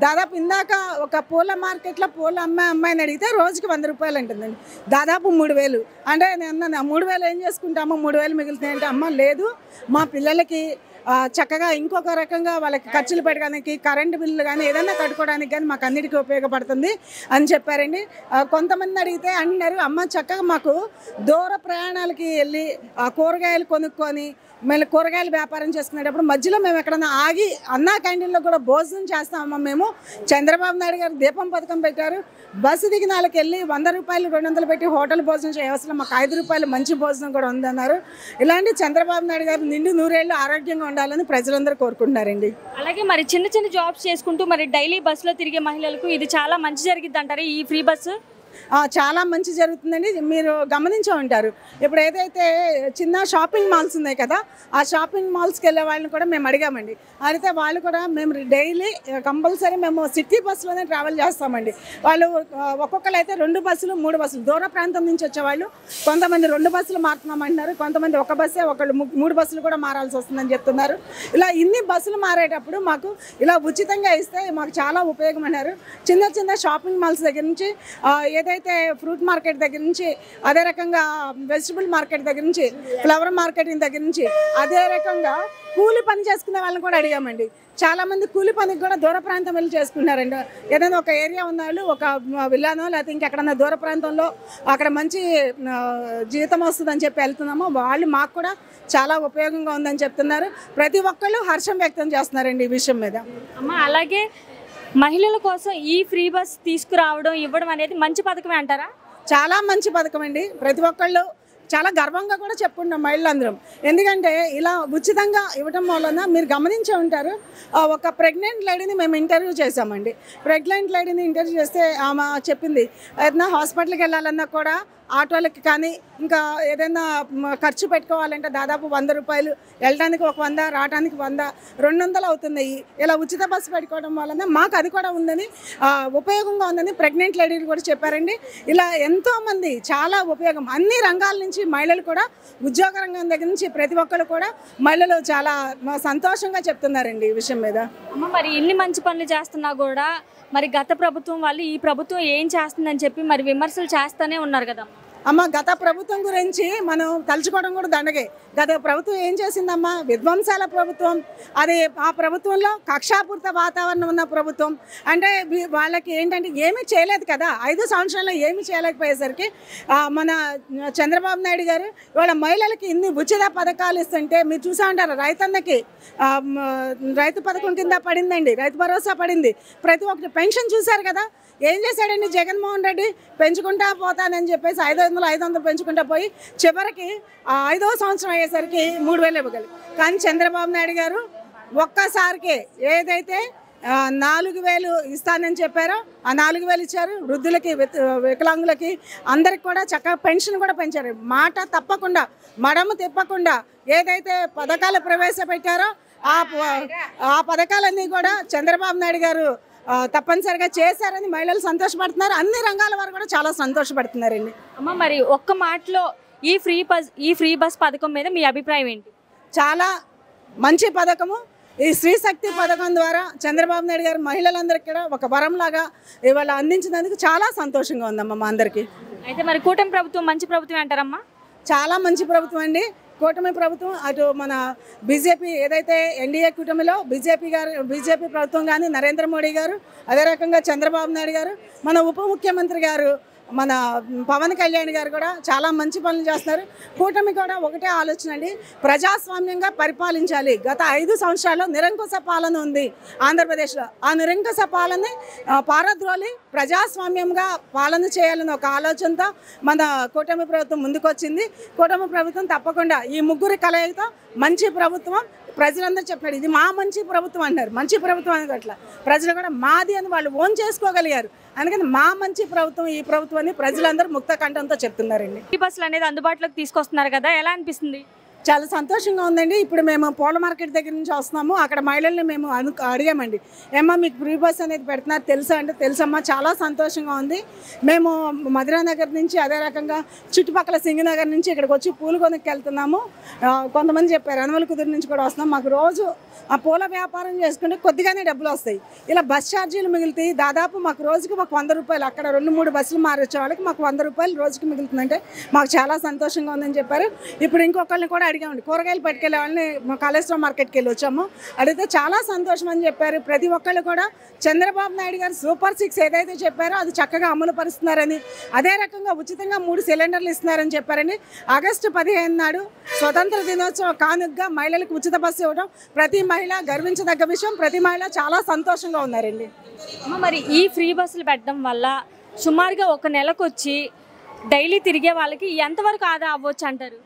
దాదాపు ఇందాక ఒక పూల మార్కెట్లో పూల అమ్మాయిని అడిగితే రోజుకి 100 రూపాయలు అంటుందండి. దాదాపు 3000. అంటే నేను అన్నాను, 3000 ఏం చేసుకుంటామో 3000 మిగులుతాయంటే, అమ్మ లేదు, మా పిల్లలకి చక్కగా ఇంకొక రకంగా వాళ్ళకి ఖర్చులు పెట్టడానికి, కరెంటు బిల్లు కానీ ఏదైనా కట్టుకోవడానికి కానీ మాకు అన్నిటికీ ఉపయోగపడుతుంది అని చెప్పారండి. కొంతమంది అడిగితే అన్నారు, అమ్మ చక్కగా మాకు దూర ప్రయాణాలకి వెళ్ళి కూరగాయలు కొనుక్కొని మళ్ళీ కూరగాయల వ్యాపారం చేసుకునేటప్పుడు మధ్యలో మేము ఎక్కడన్నా ఆగి అన్నా క్యాంటీన్లో కూడా భోజనం చేస్తామమ్మా. మేము చంద్రబాబు నాయుడు గారు దీపం పథకం పెట్టారు. బస్సు దిగిన వాళ్ళకి వెళ్ళి 100 రూపాయలు 200 పెట్టి హోటల్ భోజనం చేయవలసిన మాకు 5 రూపాయలు మంచి భోజనం కూడా ఉందన్నారు. ఇలాంటి చంద్రబాబు నాయుడు గారు నిండు 100 ఏళ్ళు ఆరోగ్యంగా ఉండాలని ప్రజలందరూ కోరుకుంటున్నారండి. అలాగే మరి చిన్న చిన్న జాబ్స్ చేసుకుంటూ మరి డైలీ బస్సులో తిరిగే మహిళలకు ఇది చాలా మంచి జరిగిద్ది అంటారు ఈ ఫ్రీ బస్సు. చాలా మంచి జరుగుతుందండి. మీరు గమనించే ఉంటారు, ఇప్పుడు ఏదైతే చిన్న షాపింగ్ మాల్స్ ఉన్నాయి కదా, ఆ షాపింగ్ మాల్స్కి వెళ్ళే వాళ్ళని కూడా మేము అడిగామండి. అడిగితే వాళ్ళు కూడా మేము డైలీ కంపల్సరీ మేము సిటీ బస్సులోనే ట్రావెల్ చేస్తామండి. వాళ్ళు ఒక్కొక్కరు అయితే 2 బస్సులు 3 బస్సులు దూర ప్రాంతం నుంచి వచ్చేవాళ్ళు కొంతమంది 2 బస్సులు మారుతున్నామంటున్నారు. కొంతమంది ఒక బస్సే, ఒకళ్ళు 3 బస్సులు కూడా మారాల్సి వస్తుందని చెప్తున్నారు. ఇలా ఇన్ని బస్సులు మారేటప్పుడు మాకు ఇలా ఉచితంగా ఇస్తే మాకు చాలా ఉపయోగం అన్నారు. చిన్న చిన్న షాపింగ్ మాల్స్ దగ్గర నుంచి ఏదైతే ఫ్రూట్ మార్కెట్ దగ్గర నుంచి, అదే రకంగా వెజిటబుల్ మార్కెట్ దగ్గర నుంచి, ఫ్లవర్ మార్కెటింగ్ దగ్గర నుంచి, అదే రకంగా కూలి పని చేసుకునే వాళ్ళని కూడా అడిగామండి. చాలామంది కూలి పనికి కూడా దూర ప్రాంతం వెళ్ళి చేసుకుంటున్నారండి. ఏదైనా ఒక ఏరియా ఉన్న వాళ్ళు ఒక విల్లానో లేకపోతే ఇంకెక్కడన్నా దూర ప్రాంతంలో అక్కడ మంచి జీతం వస్తుందని చెప్పి వెళ్తున్నామో వాళ్ళు మాకు కూడా చాలా ఉపయోగంగా ఉందని చెప్తున్నారు. ప్రతి ఒక్కళ్ళు హర్షం వ్యక్తం చేస్తున్నారండి ఈ విషయం మీద. అమ్మ అలాగే మహిళల కోసం ఈ ఫ్రీ బస్ తీసుకురావడం ఇవ్వడం అనేది మంచి పథకమే అంటారా? చాలా మంచి పథకం అండి. ప్రతి ఒక్కళ్ళు చాలా గర్వంగా కూడా చెప్పుకుంటాం మహిళలందరం. ఎందుకంటే ఇలా ఉచితంగా ఇవ్వడం వలన మీరు గమనించే ఉంటారు, ఒక ప్రెగ్నెంట్ లేడీని మేము ఇంటర్వ్యూ చేసామండి. ప్రెగ్నెంట్ లేడీని ఇంటర్వ్యూ చేస్తే ఆమె చెప్పింది, ఏదైనా హాస్పిటల్కి వెళ్ళాలన్నా కూడా ఆటోలకి కానీ ఇంకా ఏదైనా ఖర్చు పెట్టుకోవాలంటే దాదాపు 100 రూపాయలు, వెళ్ళడానికి ఒక 100, రావడానికి 100, 200 అవుతున్నాయి. ఇలా ఉచిత బస్సు పెట్టుకోవడం వలన మాకు అది కూడా ఉందని, ఉపయోగంగా ఉందని ప్రెగ్నెంట్ లేడీలు కూడా చెప్పారండి. ఇలా ఎంతోమంది చాలా ఉపయోగం, అన్ని రంగాల నుంచి మహిళలు కూడా, ఉద్యోగ రంగం దగ్గర నుంచి ప్రతి ఒక్కరు కూడా మహిళలు చాలా సంతోషంగా చెప్తున్నారండి ఈ విషయం మీద. అమ్మ మరి ఇన్ని మంచి పనులు చేస్తున్నా కూడా మరి గత ప్రభుత్వం వాళ్ళు ఈ ప్రభుత్వం ఏం చేస్తుందని చెప్పి మరి విమర్శలు చేస్తూనే ఉన్నారు కదా అమ్మ. గత ప్రభుత్వం గురించి మనం తలుచుకోవడం కూడా దండగే. గత ప్రభుత్వం ఏం చేసిందమ్మా? విధ్వంసాల ప్రభుత్వం. అది ఆ ప్రభుత్వంలో కక్షాపూరిత వాతావరణం ఉన్న ప్రభుత్వం. అంటే వాళ్ళకి ఏంటంటే ఏమీ చేయలేదు కదా, 5 సంవత్సరాల్లో ఏమీ చేయలేకపోయేసరికి మన చంద్రబాబు నాయుడు గారు వాళ్ళ మహిళలకి ఇన్ని ఉచిత పథకాలు ఇస్తుంటే మీరు చూసా ఉంటారు. రైతన్నకి రైతు పథకం కింద పడిందండి, రైతు భరోసా పడింది. ప్రతి ఒక్కటి పెన్షన్ చూశారు కదా, ఏం చేశాడండి జగన్మోహన్ రెడ్డి? పెంచుకుంటా పోతానని చెప్పేసి 500 పెంచుకుంటా పోయి చివరికి 5వ సంవత్సరం అయ్యేసరికి 3000 ఇవ్వగలిగి. కానీ చంద్రబాబు నాయుడు గారు ఒక్కసారికి ఏదైతే 4000 ఇస్తానని చెప్పారో ఆ 4000 ఇచ్చారు. వృద్ధులకి, వికలాంగులకి అందరికి కూడా చక్కగా పెన్షన్ కూడా పెంచారు. మాట తప్పకుండా, మడమ తిప్పకుండా ఏదైతే పథకాలు ప్రవేశపెట్టారో ఆ పథకాలన్నీ కూడా చంద్రబాబు నాయుడు గారు తప్పనిసరిగా చేశారని మహిళలు సంతోషపడుతున్నారు. అన్ని రంగాల వారు కూడా చాలా సంతోషపడుతున్నారండి. అమ్మ మరి ఒక్క మాటలో ఈ ఫ్రీ బస్ పథకం మీద మీ అభిప్రాయం ఏంటి? చాలా మంచి పథకము. ఈ స్త్రీ శక్తి పథకం ద్వారా చంద్రబాబు నాయుడు గారు మహిళలందరికీ కూడా ఒక వరంలాగా ఇవాళ అందించినందుకు చాలా సంతోషంగా ఉందమ్మా మా అందరికీ. అయితే మరి కూటమి ప్రభుత్వం మంచి ప్రభుత్వం అంటారమ్మా? చాలా మంచి ప్రభుత్వం అండి కూటమి ప్రభుత్వం. అటు మన బీజేపీ ఏదైతే ఎన్డీఏ కూటమిలో బీజేపీ ప్రభుత్వం కానీ, నరేంద్ర మోడీ గారు, అదే రకంగా చంద్రబాబు నాయుడు గారు, మన ఉప ముఖ్యమంత్రి గారు మన పవన్ కళ్యాణ్ గారు కూడా చాలా మంచి పనులు చేస్తున్నారు. కూటమి కూడా ఒకటే ఆలోచన అండి, ప్రజాస్వామ్యంగా పరిపాలించాలి. గత 5 సంవత్సరాల్లో నిరంకుశ పాలన ఉంది ఆంధ్రప్రదేశ్లో. ఆ నిరంకుశ పాలన పారద్రోలి ప్రజాస్వామ్యంగా పాలన చేయాలని ఒక ఆలోచనతో మన కూటమి ప్రభుత్వం ముందుకొచ్చింది. కూటమి ప్రభుత్వం తప్పకుండా ఈ ముగ్గురి కలయికతో మంచి ప్రభుత్వం, ప్రజలందరూ చెప్పాడు ఇది మా మంచి ప్రభుత్వం అంటారు. మంచి ప్రభుత్వం అనేది అట్లా ప్రజలు కూడా మాది అని వాళ్ళు ఓన్ చేసుకోగలిగారు. అందుకని మా మంచి ప్రభుత్వం ఈ ప్రభుత్వం అని ప్రజలందరూ ముక్త కంఠంతో చెప్తున్నారండి. ఈ బస్సులు అనేది అందుబాటులోకి తీసుకొస్తున్నారు కదా, ఎలా అనిపిస్తుంది? చాలా సంతోషంగా ఉందండి. ఇప్పుడు మేము పూల మార్కెట్ దగ్గర నుంచి వస్తున్నాము. అక్కడ మహిళల్ని మేము అడిగామండి, ఏమ్మా మీకు ఫ్రీ బస్ అనేది పెడుతున్నారు తెలుసా అంటే తెలుసమ్మా, చాలా సంతోషంగా ఉంది. మేము మధురా నగర్ నుంచి అదే రకంగా చుట్టుపక్కల సింగనగర్ నుంచి ఇక్కడికి వచ్చి పూలు కొనుక్కి వెళ్తున్నాము. కొంతమంది చెప్పారు అనుమల కుదురు నుంచి కూడా వస్తున్నాం. మాకు రోజు ఆ పూల వ్యాపారం చేసుకుంటే కొద్దిగానే డబ్బులు వస్తాయి. ఇలా బస్ ఛార్జీలు మిగులుతాయి. దాదాపు మాకు రోజుకి మాకు 100 రూపాయలు, అక్కడ 2-3 బస్సులు మారొచ్చే వాళ్ళకి మాకు 100 రూపాయలు రోజుకి మిగులుతుందంటే మాకు చాలా సంతోషంగా ఉందని చెప్పారు. ఇప్పుడు ఇంకొకరిని కూడా అడిగామండి, కూరగాయలు పట్టుకెళ్ళే వాళ్ళని మా కాళేశ్వరం మార్కెట్కి వెళ్ళి వచ్చాము. అడిగితే చాలా సంతోషం అని చెప్పారు. ప్రతి ఒక్కళ్ళు కూడా చంద్రబాబు నాయుడు గారు సూపర్ 6 ఏదైతే చెప్పారో అది చక్కగా అమలు పరుస్తున్నారని, అదే రకంగా ఉచితంగా 3 సిలిండర్లు ఇస్తున్నారని చెప్పారని. ఆగస్టు 15 నాడు స్వతంత్ర దినోత్సవం కానుకగా మహిళలకు ఉచిత బస్సు ఇవ్వడం ప్రతి మహిళ గర్వించదగ్గ విషయం. ప్రతి మహిళ చాలా సంతోషంగా ఉన్నారండి. మరి ఈ ఫ్రీ బస్సులు పెట్టడం వల్ల సుమారుగా ఒక నెలకు వచ్చి డైలీ తిరిగే వాళ్ళకి ఎంతవరకు ఆదా అవ్వచ్చు అంటారు?